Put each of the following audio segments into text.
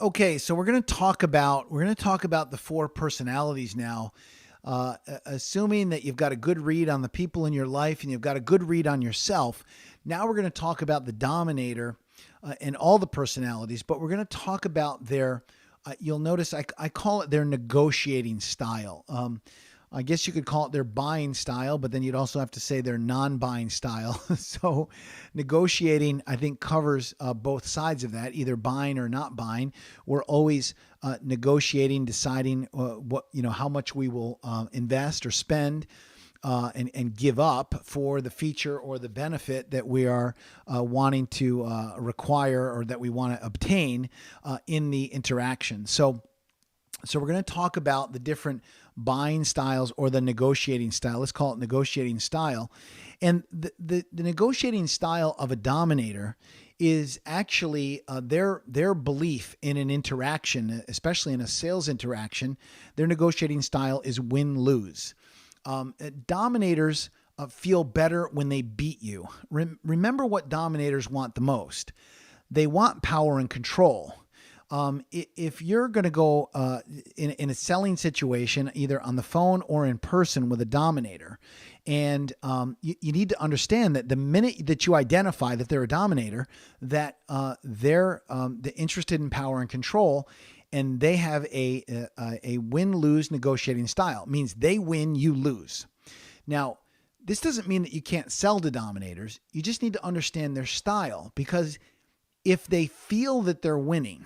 Okay, so we're going to talk about the four personalities now. Assuming that you've got a good read on the people in your life and you've got a good read on yourself, now we're going to talk about the Dominator and all the personalities, but we're going to talk about their. You'll notice I call it their negotiating style. I guess you could call it their buying style, but then you'd also have to say their non-buying style. So, negotiating, I think, covers both sides of that, either buying or not buying. We're always negotiating, deciding how much we will invest or spend. And give up for the feature or the benefit that we are wanting to require or that we want to obtain in the interaction. So we're going to talk about the different buying styles or the negotiating style. Let's call it negotiating style. And the negotiating style of a dominator is actually their belief in an interaction, especially in a sales interaction. Their negotiating style is win-lose. Dominators feel better when they beat you. Remember what dominators want the most. They want power and control. If you're going to go in a selling situation, either on the phone or in person with a dominator, and you need to understand that the minute that you identify that they're a dominator, that they're interested in power and control, and they have a win-lose negotiating style. It means they win, you lose. Now, this doesn't mean that you can't sell to dominators. You just need to understand their style, because if they feel that they're winning,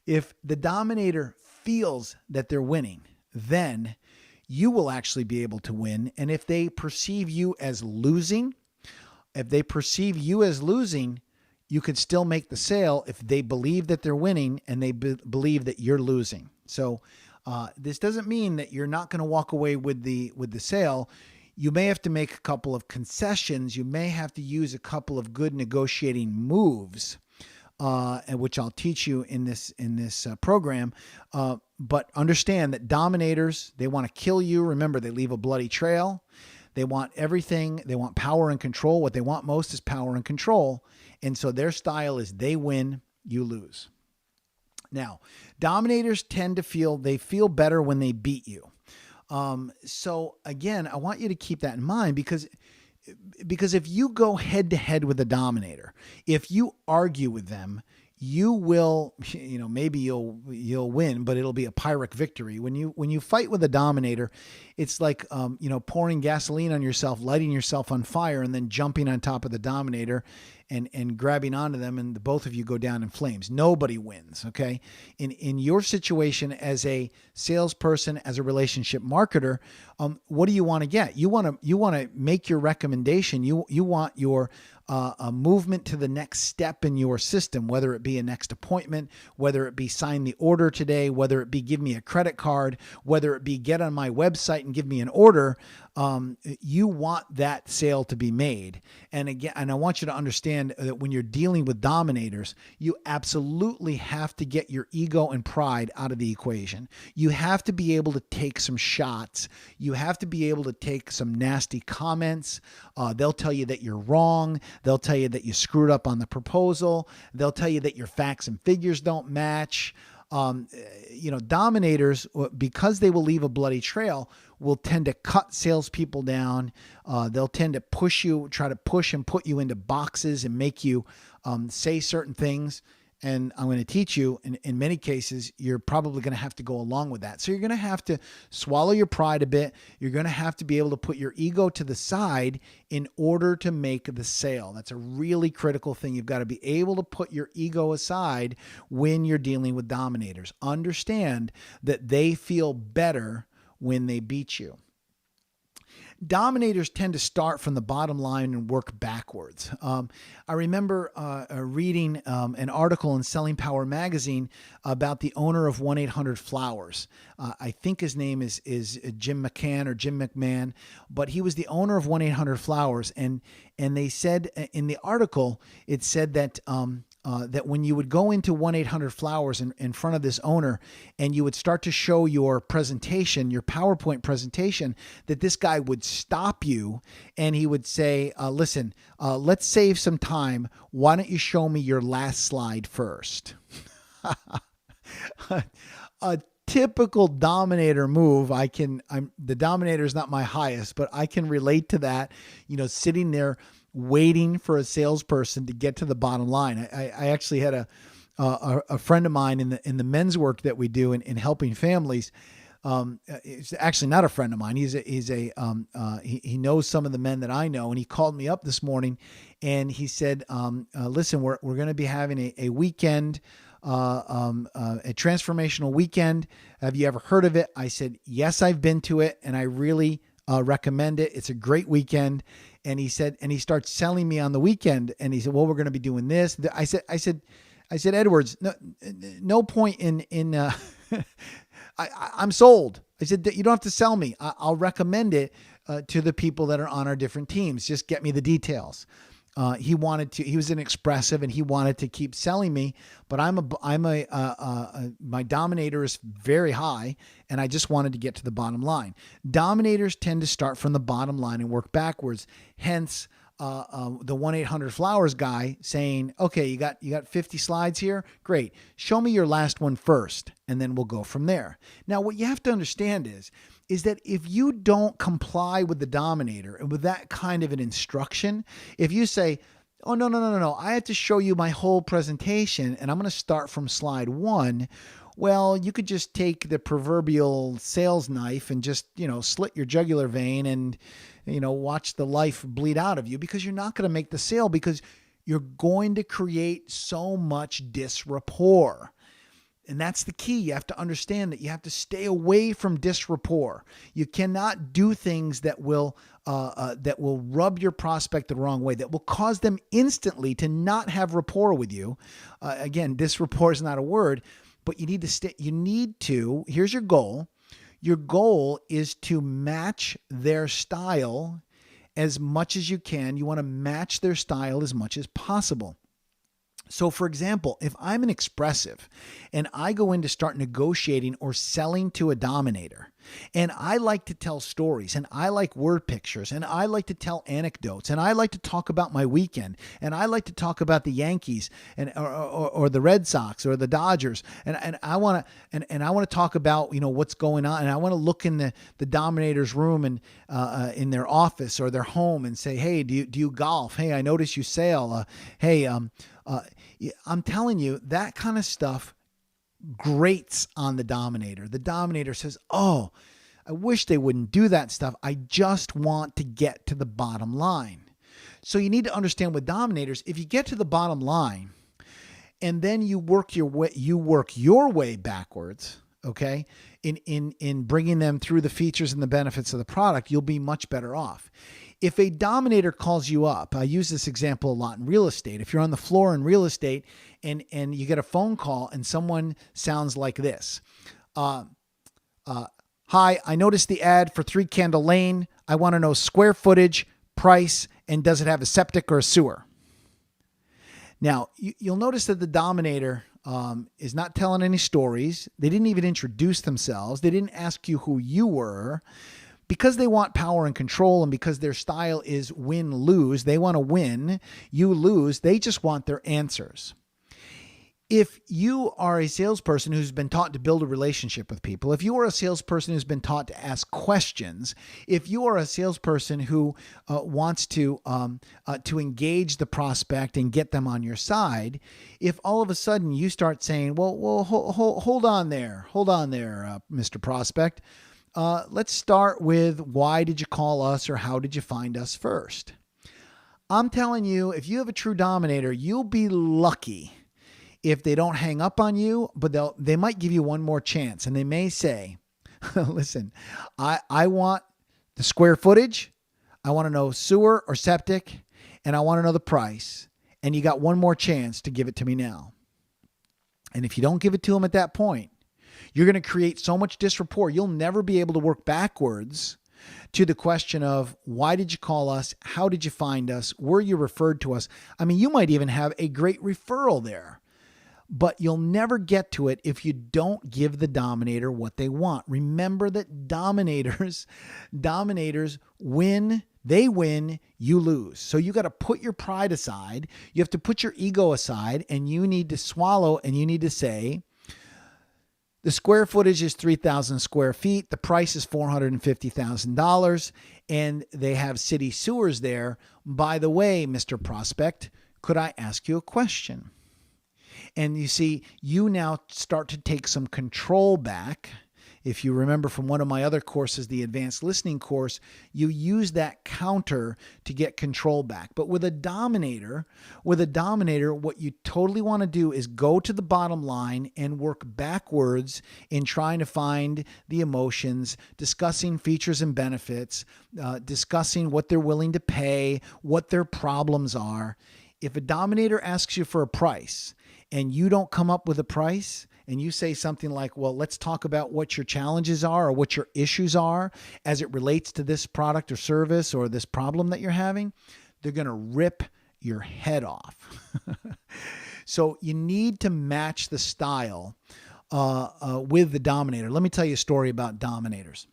if the dominator feels that they're winning, then you will actually be able to win. And if they perceive you as losing, you could still make the sale if they believe that they're winning and they believe that you're losing. So this doesn't mean that you're not going to walk away with the sale. You may have to make a couple of concessions. You may have to use a couple of good negotiating moves, which I'll teach you in this program. But understand that dominators, they want to kill you. Remember, they leave a bloody trail. They want everything. They want power and control. What they want most is power and control. And so their style is they win, you lose. Now, dominators tend to feel better when they beat you. So again, I want you to keep that in mind, because if you go head to head with a dominator, if you argue with them, you will, maybe you'll win, but it'll be a Pyrrhic victory. When you fight with a dominator, it's like, pouring gasoline on yourself, lighting yourself on fire, and then jumping on top of the dominator and grabbing onto them, and the both of you go down in flames. Nobody wins. Okay. In your situation as a salesperson, as a relationship marketer, what do you want to get? You want to make your recommendation. You want your a movement to the next step in your system, whether it be a next appointment, whether it be sign the order today, whether it be give me a credit card, whether it be get on my website and give me an order. You want that sale to be made. And again, and I want you to understand that when you're dealing with dominators, you absolutely have to get your ego and pride out of the equation. You have to be able to take some shots. You have to be able to take some nasty comments. They'll tell you that you're wrong. They'll tell you that you screwed up on the proposal. They'll tell you that your facts and figures don't match. Dominators, because they will leave a bloody trail, will tend to cut salespeople down. They'll tend to try to push and put you into boxes and make you say certain things. And I'm going to teach you, in many cases, you're probably going to have to go along with that. So you're going to have to swallow your pride a bit. You're going to have to be able to put your ego to the side in order to make the sale. That's a really critical thing. You've got to be able to put your ego aside when you're dealing with dominators. Understand that they feel better when they beat you. Dominators tend to start from the bottom line and work backwards. I remember reading an article in Selling Power magazine about the owner of 1-800-Flowers. I think his name is Jim McCann or Jim McMahon, but he was the owner of 1-800-Flowers. And they said in the article, it said that that when you would go into 1-800-Flowers in front of this owner and you would start to show your presentation, your PowerPoint presentation, that this guy would stop you and he would say, listen, let's save some time. Why don't you show me your last slide first? A typical Dominator move. The Dominator is not my highest, but I can relate to that, sitting there waiting for a salesperson to get to the bottom line. I actually had a friend of mine in the men's work that we do in helping families. It's actually not a friend of mine. He knows some of the men that I know, and he called me up this morning and he said, listen, we're going to be having a weekend, a transformational weekend. Have you ever heard of it? I said, yes, I've been to it and I really recommend it. It's a great weekend. And he said, and he starts selling me on the weekend. And he said, well, we're going to be doing this. I said, Edwards, no point in I'm sold. I said, you don't have to sell me. I'll recommend it to the people that are on our different teams. Just get me the details. He was an expressive and he wanted to keep selling me, but my Dominator is very high and I just wanted to get to the bottom line. Dominators tend to start from the bottom line and work backwards. Hence, the 1-800-Flowers guy saying, okay, you got 50 slides here. Great. Show me your last one first, and then we'll go from there. Now, what you have to understand is that if you don't comply with the Dominator and with that kind of an instruction, if you say, oh, no, I have to show you my whole presentation and I'm going to start from slide 1. Well, you could just take the proverbial sales knife and just, slit your jugular vein and, watch the life bleed out of you, because you're not going to make the sale, because you're going to create so much disrapport. And that's the key. You have to understand that you have to stay away from disrapport. You cannot do things that will rub your prospect the wrong way, that will cause them instantly to not have rapport with you. Again, disrapport is not a word, but you need to, here's your goal. Your goal is to match their style as much as you can. You want to match their style as much as possible. So for example, if I'm an expressive and I go in to start negotiating or selling to a Dominator, and I like to tell stories and I like word pictures and I like to tell anecdotes and I like to talk about my weekend and I like to talk about the Yankees and or the Red Sox or the Dodgers, and I want to talk about what's going on, and I want to look in the Dominator's room and in their office or their home and say, hey, do you golf? Hey, I notice you sail. Hey, I'm telling you, that kind of stuff grates on the Dominator. The Dominator says, oh, I wish they wouldn't do that stuff. I just want to get to the bottom line. So you need to understand with Dominators, if you get to the bottom line and then you work your way backwards, okay, in bringing them through the features and the benefits of the product, you'll be much better off. If a Dominator calls you up, I use this example a lot in real estate. If you're on the floor in real estate and you get a phone call and someone sounds like this. Hi, I noticed the ad for 3 Candle Lane. I want to know square footage, price, and does it have a septic or a sewer? Now, you'll notice that the Dominator is not telling any stories. They didn't even introduce themselves. They didn't ask you who you were. Because they want power and control, and because their style is win-lose, they want to win, you lose, they just want their answers. If you are a salesperson who's been taught to build a relationship with people, if you are a salesperson who's been taught to ask questions, if you are a salesperson who wants to engage the prospect and get them on your side, if all of a sudden you start saying, well, hold on there, Mr. Prospect, let's start with why did you call us or how did you find us first? I'm telling you, if you have a true Dominator, you'll be lucky if they don't hang up on you, but they might give you one more chance. And they may say, listen, I want the square footage. I want to know sewer or septic, and I want to know the price. And you got one more chance to give it to me now. And if you don't give it to them at that point, you're going to create so much disrapport. You'll never be able to work backwards to the question of why did you call us? How did you find us? Were you referred to us? I mean, you might even have a great referral there, but you'll never get to it if you don't give the Dominator what they want. Remember that dominators win. They win, you lose. So you got to put your pride aside. You have to put your ego aside, and you need to swallow, and you need to say, the square footage is 3,000 square feet. The price is $450,000, and they have city sewers there. By the way, Mr. Prospect, could I ask you a question? And you see, you now start to take some control back. If you remember from one of my other courses, the advanced listening course, you use that counter to get control back. But with a dominator, what you totally want to do is go to the bottom line and work backwards in trying to find the emotions, discussing features and benefits, discussing what they're willing to pay, what their problems are. If a dominator asks you for a price and you don't come up with a price, and you say something like, well, let's talk about what your challenges are or what your issues are as it relates to this product or service or this problem that you're having, they're going to rip your head off. So you need to match the style with the Dominator. Let me tell you a story about Dominators.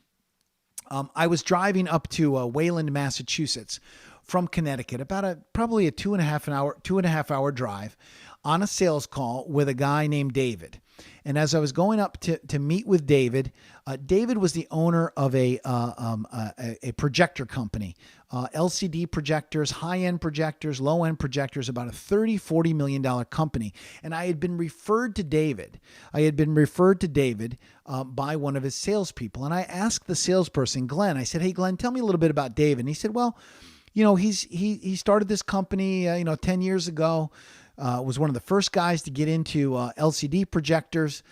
I was driving up to Wayland, Massachusetts from Connecticut, about probably a two and a half hour drive on a sales call with a guy named David. And as I was going up to meet with David, David was the owner of a projector company, LCD projectors, high-end projectors, low-end projectors, about a $30-40 million company. And I had been referred to David. By one of his salespeople. And I asked the salesperson, Glenn, I said, hey, Glenn, tell me a little bit about David. And he said, well, you know, he started this company, 10 years ago. Was one of the first guys to get into LCD projectors.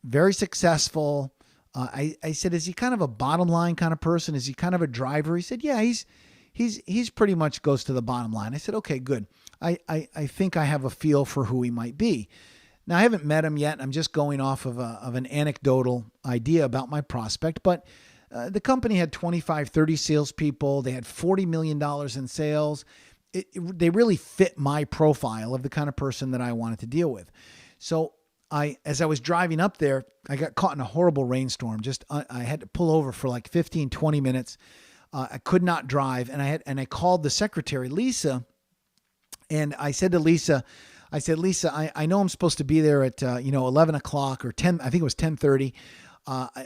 Very successful. I said, is he kind of a bottom line kind of person? Is he kind of a driver? He said, yeah, he's pretty much goes to the bottom line. I said, okay, good. I think I have a feel for who he might be. Now I haven't met him yet. I'm just going off of an anecdotal idea about my prospect, but the company had 25, 30 salespeople. They had $40 million in sales. They really fit my profile of the kind of person that I wanted to deal with. So as I was driving up there, I got caught in a horrible rainstorm. I had to pull over for like 15, 20 minutes. I could not drive. And I called the secretary, Lisa. And I said to Lisa, Lisa, I know I'm supposed to be there at, 11 o'clock or 10, I think it was 10:30.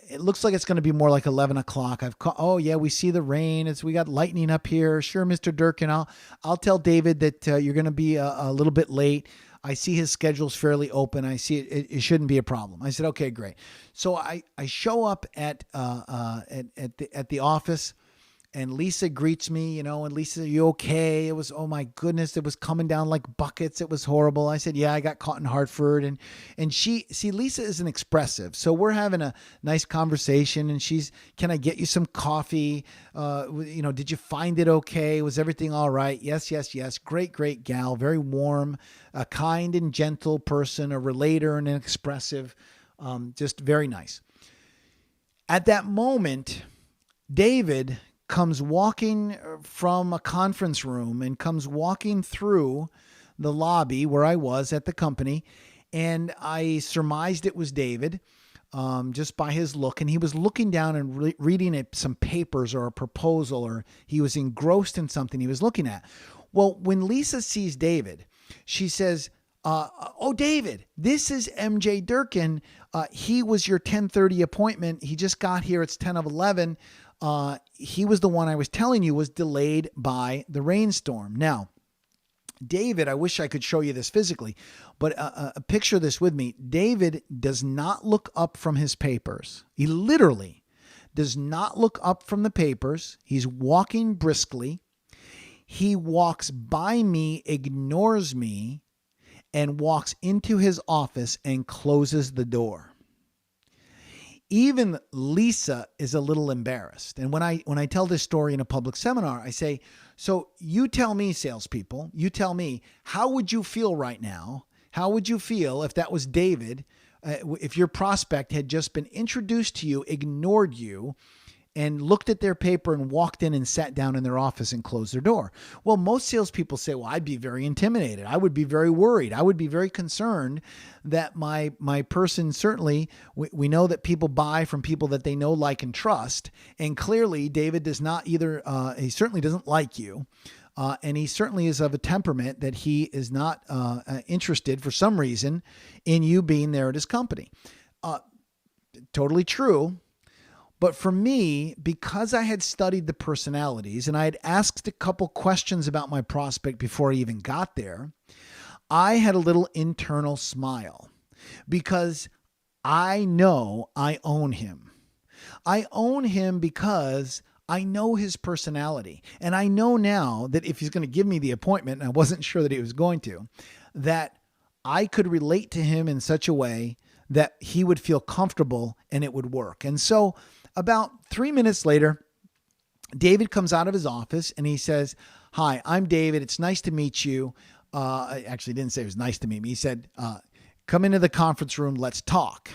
It looks like it's going to be more like 11 o'clock. Oh yeah, we see the rain. We got lightning up here. Sure, Mr. Durkin, I'll tell David that you're going to be a little bit late. I see his schedule's fairly open. I see it shouldn't be a problem. I said, okay, great. So I show up at the office. And Lisa greets me, and Lisa, are you okay? It was, oh my goodness, it was coming down like buckets. It was horrible. I said, yeah, I got caught in Hartford. And Lisa isn't expressive. So we're having a nice conversation and can I get you some coffee? Did you find it okay? Was everything all right? Yes. Great gal, very warm, a kind and gentle person, a relator and an expressive, just very nice. At that moment, David comes walking from a conference room and comes walking through the lobby where I was at the company. And I surmised it was David just by his look. And he was looking down and reading at some papers or a proposal, or he was engrossed in something he was looking at. Well, when Lisa sees David, she says, oh, David, this is MJ Durkin. He was your 10:30 appointment. He just got here. It's 10 of 11. He was the one I was telling you was delayed by the rainstorm. Now, David, I wish I could show you this physically, but picture this with me. David does not look up from his papers. He literally does not look up from the papers. He's walking briskly. He walks by me, ignores me, and walks into his office and closes the door. Even Lisa is a little embarrassed. And when I tell this story in a public seminar, I say, so you tell me, salespeople, you tell me, how would you feel right now? How would you feel if that was David, if your prospect had just been introduced to you, ignored you, and looked at their paper and walked in and sat down in their office and closed their door. Well, most salespeople say, well, I'd be very intimidated. I would be very worried. I would be very concerned that my person, certainly we know that people buy from people that they know, like, and trust. And clearly David does not either. He certainly doesn't like you. And he certainly is of a temperament that he is not interested for some reason in you being there at his company. Totally true. But for me, because I had studied the personalities and I had asked a couple questions about my prospect before I even got there, I had a little internal smile because I know I own him. I own him because I know his personality. And I know now that if he's going to give me the appointment, and I wasn't sure that he was going to, that I could relate to him in such a way that he would feel comfortable and it would work. And so about 3 minutes later, David comes out of his office and he says, "Hi, I'm David. It's nice to meet you." I actually didn't say it was nice to meet me. He said, "Come into the conference room. Let's talk."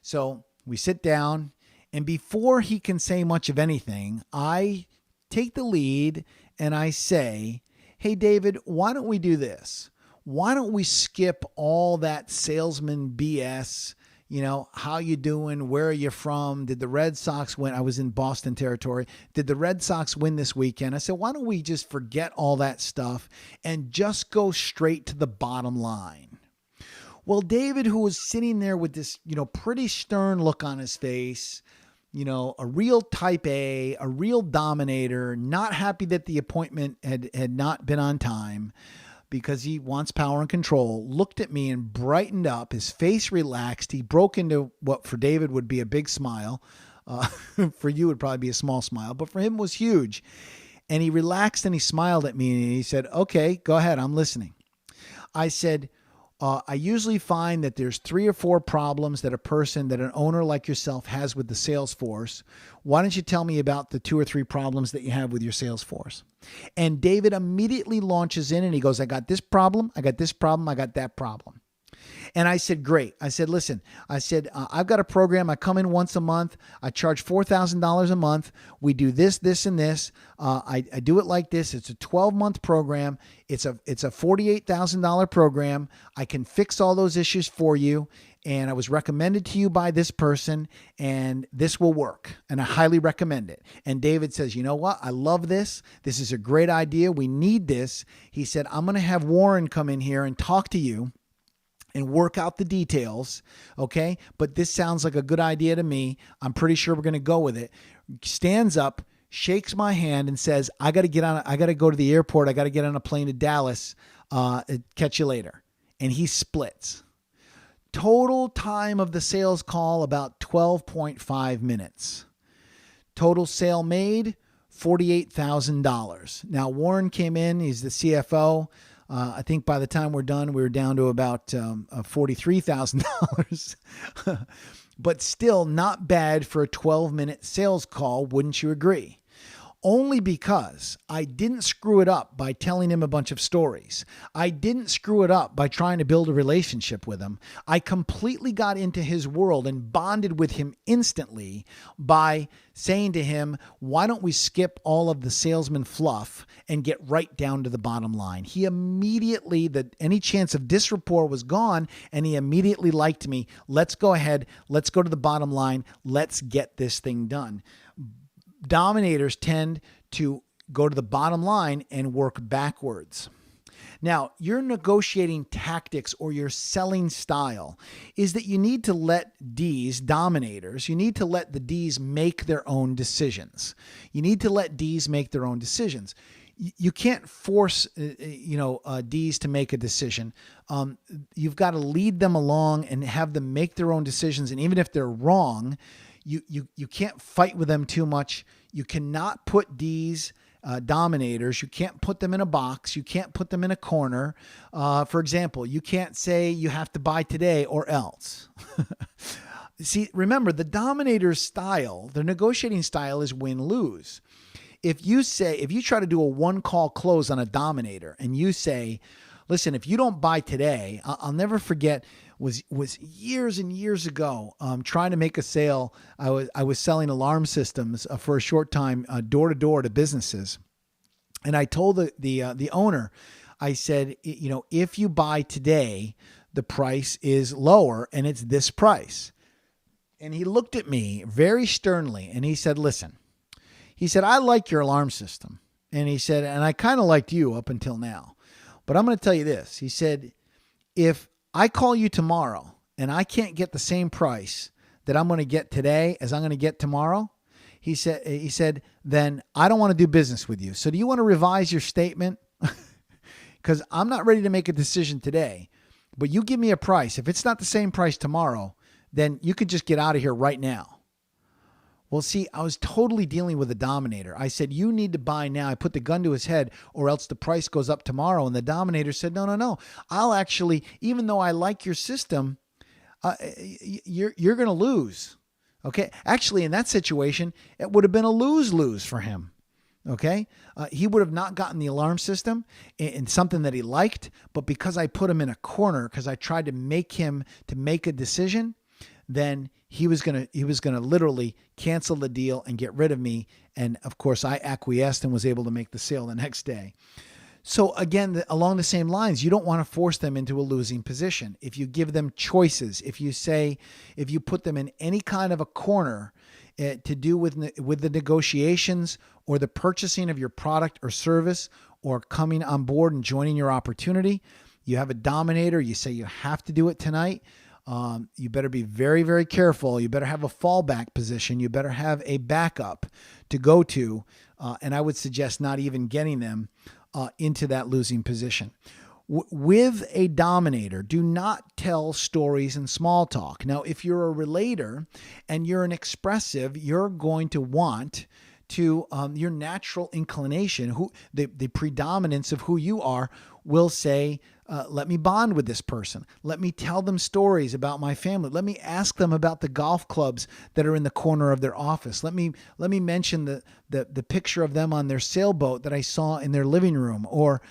So we sit down. And before he can say much of anything, I take the lead and I say, "Hey, David, why don't we do this? Why don't we skip all that salesman BS? You know, how you doing? Where are you from? Did the Red Sox win?" I was in Boston territory. "Did the Red Sox win this weekend?" I said, "Why don't we just forget all that stuff and just go straight to the bottom line?" Well, David, who was sitting there with this, pretty stern look on his face, a real type A, a real dominator, not happy that the appointment had not been on time because he wants power and control, looked at me and brightened up. His face relaxed. He broke into what for David would be a big smile. For you, it would probably be a small smile, but for him it was huge. And he relaxed and he smiled at me and he said, "Okay, go ahead. I'm listening." I said, I usually find that there's 3 or 4 problems that an owner like yourself has with the sales force. Why don't you tell me about the 2 or 3 problems that you have with your sales force? And David immediately launches in and he goes, "I got this problem. I got this problem. I got that problem." And I said, "Great." I said, "Listen," I said, "I've got a program. I come in once a month. I charge $4,000 a month. We do this, this, and this. I do it like this. It's a 12-month program. It's a $48,000 program. I can fix all those issues for you. And I was recommended to you by this person, and this will work. And I highly recommend it." And David says, "You know what? I love this. This is a great idea. We need this." He said, "I'm going to have Warren come in here and talk to you and work out the details. Okay. But this sounds like a good idea to me. I'm pretty sure we're going to go with it." Stands up, shakes my hand and says, I got to go to the airport. I got to get on a plane to Dallas. Catch you later. And he splits. Total time of the sales call, about 12.5 minutes. Total sale made, $48,000. Now, Warren came in. He's the CFO. I think by the time we're done, we were down to about $43,000, but still not bad for a 12-minute sales call. Wouldn't you agree? Only because I didn't screw it up by telling him a bunch of stories. I didn't screw it up by trying to build a relationship with him. I completely got into his world and bonded with him instantly by saying to him, "Why don't we skip all of the salesman fluff and get right down to the bottom line?" He immediately, any chance of disrapport was gone, and he immediately liked me. "Let's go ahead. Let's go to the bottom line. Let's get this thing done." Dominators tend to go to the bottom line and work backwards. Now, your negotiating tactics or your selling style is that you need to let dominators, you need to let the Ds make their own decisions. You need to let Ds make their own decisions. You can't force, Ds to make a decision. You've got to lead them along and have them make their own decisions. And even if they're wrong, you can't fight with them too much. You cannot put Ds, dominators, you can't put them in a box. You can't put them in a corner. For example, you can't say you have to buy today or else. See, remember, the dominator's style, the negotiating style is win-lose. If you try to do a one-call close on a dominator and you say, Listen, if you don't buy today, I'll never forget. Was years and years ago, trying to make a sale. I was selling alarm systems for a short time, door to door to businesses, and I told the owner, I said, if you buy today, the price is lower, and it's this price. And he looked at me very sternly, and he said, "Listen," he said, "I like your alarm system," and he said, "and I kind of liked you up until now, but I'm going to tell you this." He said, "If I call you tomorrow and I can't get the same price that I'm going to get today as I'm going to get tomorrow," he said, "then I don't want to do business with you. So do you want to revise your statement? Because I'm not ready to make a decision today, but you give me a price. If it's not the same price tomorrow, then you could just get out of here right now." Well, see, I was totally dealing with a Dominator. I said, "You need to buy now." I put the gun to his head, or else the price goes up tomorrow. And the Dominator said, no. I'll actually, even though I like your system, you're going to lose. Okay. Actually, in that situation, it would have been a lose-lose for him. Okay. He would have not gotten the alarm system in something that he liked, but because I put him in a corner, because I tried to make him to make a decision, then he was going to literally cancel the deal and get rid of me. And of course I acquiesced and was able to make the sale the next day. So again, along the same lines, you don't want to force them into a losing position. If you give them choices, if you put them in any kind of a corner to do with the negotiations or the purchasing of your product or service or coming on board and joining your opportunity, you have a Dominator, you say you have to do it tonight. You better be very, very careful. You better have a fallback position. You better have a backup to go to. And I would suggest not even getting them into that losing position. With a Dominator, do not tell stories and small talk. Now, if you're a relator and you're an expressive, you're going to want to, your natural inclination, the predominance of who you are will say, let me bond with this person. Let me tell them stories about my family. Let me ask them about the golf clubs that are in the corner of their office. Let me mention the picture of them on their sailboat that I saw in their living room, or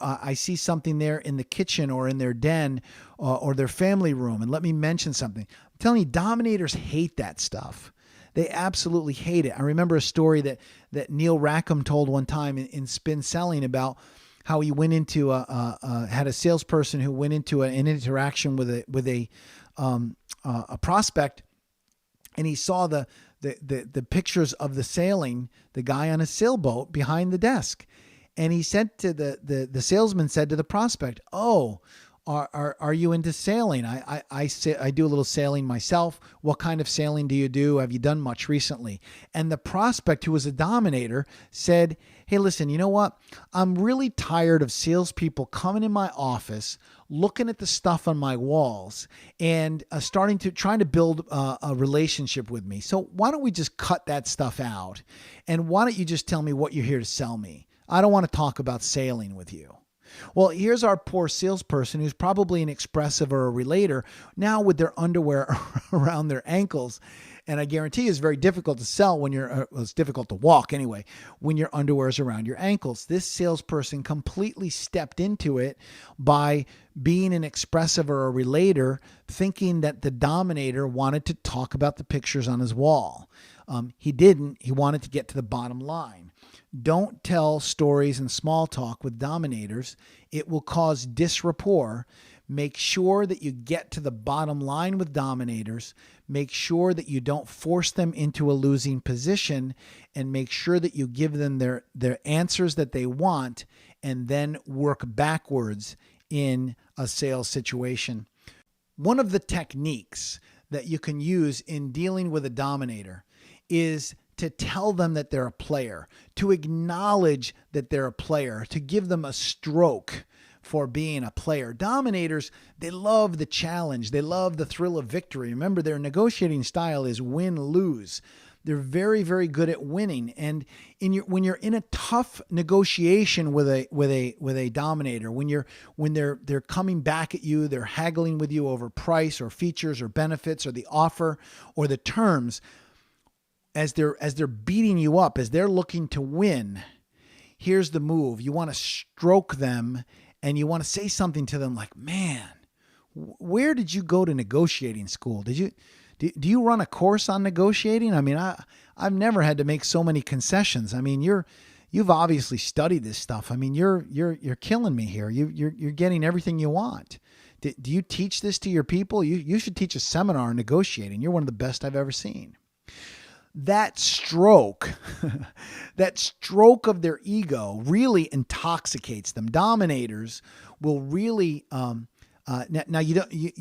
I see something there in the kitchen or in their den or their family room, and let me mention something. I'm telling you, Dominators hate that stuff. They absolutely hate it. I remember a story that Neil Rackham told one time in Spin Selling about how he went into had a salesperson who went into an interaction with a prospect, and he saw the pictures of the sailing, the guy on a sailboat behind the desk, and he said to the salesman said to the prospect, "Oh, are you into sailing? I do a little sailing myself. What kind of sailing do you do? Have you done much recently?" And the prospect, who was a Dominator, said, "Hey, listen, you know what? I'm really tired of salespeople coming in my office, looking at the stuff on my walls, and trying to build a relationship with me. So why don't we just cut that stuff out? And why don't you just tell me what you're here to sell me? I don't want to talk about sailing with you." Well, here's our poor salesperson who's probably an expressive or a relator now with their underwear around their ankles. And I guarantee you it's very difficult to sell when it's difficult to walk anyway, when your underwear is around your ankles. This salesperson completely stepped into it by being an expressive or a relator, thinking that the Dominator wanted to talk about the pictures on his wall. He didn't. He wanted to get to the bottom line. Don't tell stories and small talk with Dominators. It will cause disrapport. Make sure that you get to the bottom line with Dominators. Make sure that you don't force them into a losing position, and make sure that you give them their answers that they want, and then work backwards in a sales situation. One of the techniques that you can use in dealing with a Dominator is to tell them that they're a player, to acknowledge that they're a player, to give them a stroke for being a player. Dominators, they love the challenge. They love the thrill of victory. Remember, their negotiating style is win-lose. They're very, very good at winning. And when you're in a tough negotiation with a Dominator, when they're coming back at you, they're haggling with you over price or features or benefits or the offer or the terms, as they're beating you up, as they're looking to win, here's the move. You want to stroke them and you want to say something to them like, man, where did you go to negotiating school? Do you run a course on negotiating? I mean, I've never had to make so many concessions. I mean, you've obviously studied this stuff. I mean, you're killing me here. You're getting everything you want. Do you teach this to your people? You should teach a seminar on negotiating. You're one of the best I've ever seen. That stroke, that stroke of their ego really intoxicates them. Dominators will really, now you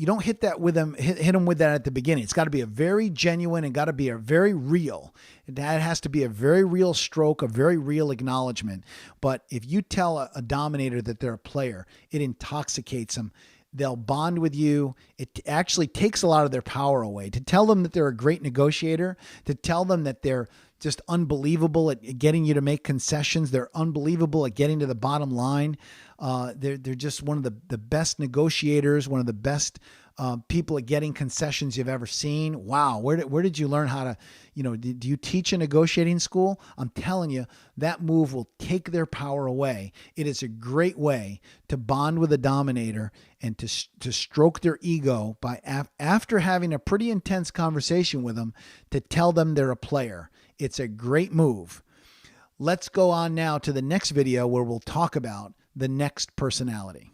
don't hit that with them, hit them with that at the beginning. It's got to be a very genuine and got to be a very real. That has to be a very real stroke, a very real acknowledgement. But if you tell a dominator that they're a player, it intoxicates them. They'll bond with you. It actually takes a lot of their power away. To tell them that they're a great negotiator, to tell them that they're just unbelievable at getting you to make concessions. They're unbelievable at getting to the bottom line. They're just one of the best negotiators, one of the best people at getting concessions you've ever seen. Wow. Where did you learn how to, do you teach a negotiating school? I'm telling you, that move will take their power away. It is a great way to bond with a dominator and to stroke their ego by after having a pretty intense conversation with them, to tell them they're a player. It's a great move. Let's go on now to the next video where we'll talk about the next personality.